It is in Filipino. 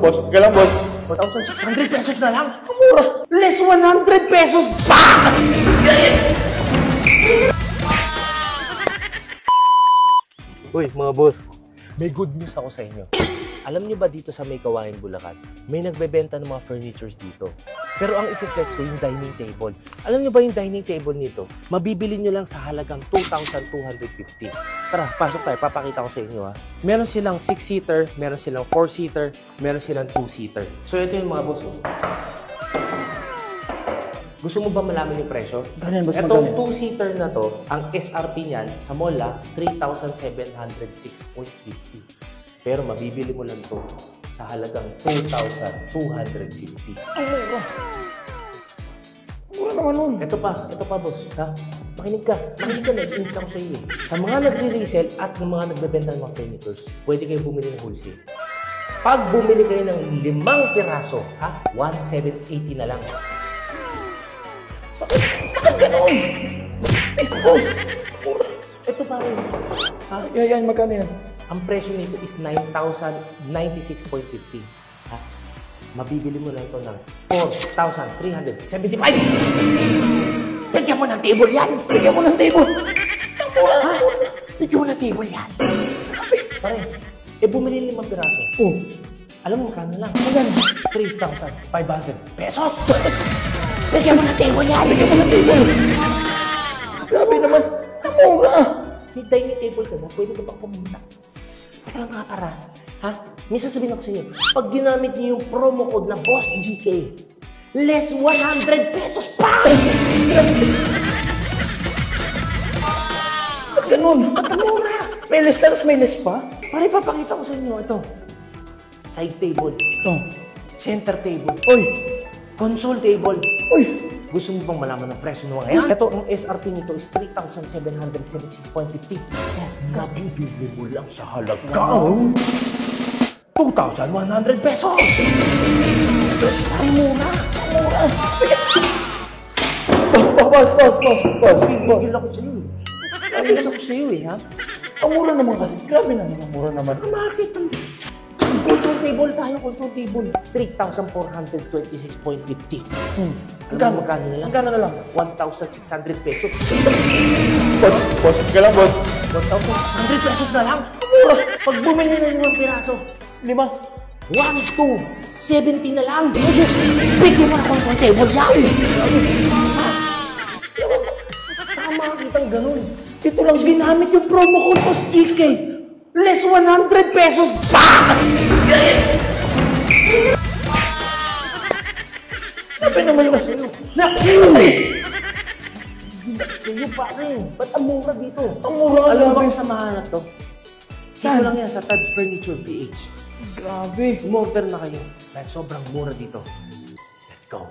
Boss, kailan boss? 4,600 pesos na lang. Mura. Less 100 pesos pa! Uy, mga boss. May good news ako sa inyo. Alam niyo ba dito sa May Kawayan, Bulacan, may nagbebenta ng mga furnitures dito. Pero ang i-flex ko yung dining table. Alam niyo ba yung dining table nito? Mabibili niyo lang sa halagang 2,250. Tara, pasok tayo. Papakita ko sa inyo ha. Meron silang 6-seater, meron silang 4-seater, meron silang 2-seater. So ito yung mga boss. Gusto mo ba malaman yung presyo? Ganyan, boss. Itong 2-seater na to, ang SRP niyan sa mall 3,706.50. Pero mabibili mo lang to sa halagang 2,250. Ang mura. Mura naman nun. Ito pa, boss. Ha? Makinig ka, nag-inch ako sa iyo. Sa mga nagre-resell at ng mga nagbebenta ng mga furnitures, pwede kayo bumili ng wholesale. Pag bumili kayo ng 5 piraso, ha? 1,780 na lang. Bakit ganun? Boss, mura. Ito pa rin. Ha? Yan, magkano yan? Ang presyo nito is 9,096.50. Ha? Mabibili mo lang ito ng 4,375! Bigyan mo ng table yan! Bigyan mo ng table! Ha? Bigyan mo ng table yan! Pare, bumili 5 piraso. Oh. Alam mo, kano lang? Magkano? 3,500 pesos! Bigyan mo ng table yan! Bigyan mo ng table! Grabe naman! Ang mura! May dining table ka na, pwede ka bang pumunta? Ito lang nga para, ha? May sasabihin ako sa inyo, pag ginamit niyo yung promo code na Boss GK, less 100 pesos pa! Ba't ganun? Ang mura! May less tapos may less pa? Pare, papakita ko sa inyo, ito. Side table, Oh. center table, Uy! console table. Uy! Gusto mo bang malaman ng presyo ng mga yan? Ito, ang SRP nito is 3,776.50. Mabibili mo lang sa halagang 2,100 pesos! Ay, mura! Mura! Boss! Higil ako sa'yo eh. Higil ako sa'yo eh, ha? Ang mura naman kasi. Grabe naman, ang mura naman. Bakit? Console table tayo, console table. 3,426.50. Alam mo magkano na lang? Magkano na lang? 1,600 pesos. Boss, kailan boss? 1,600 pesos na lang? Pag bumili na 5 piraso, 5? 1,270 na lang. Bigyan mo na console table yan. Saan makakitang ganun? Ito lang Ginamit yung promo code Boss GK. Less 100 pesos pa! Grabe naman yung sa'yo. Sa'yo pare, ba't ang mura dito? Ang mura. Alam mo bang samahan na to? Saan? Dito lang yan sa Tad Furniture PH. Grabe. Umorder na kayo dahil sobrang mura dito. Let's go.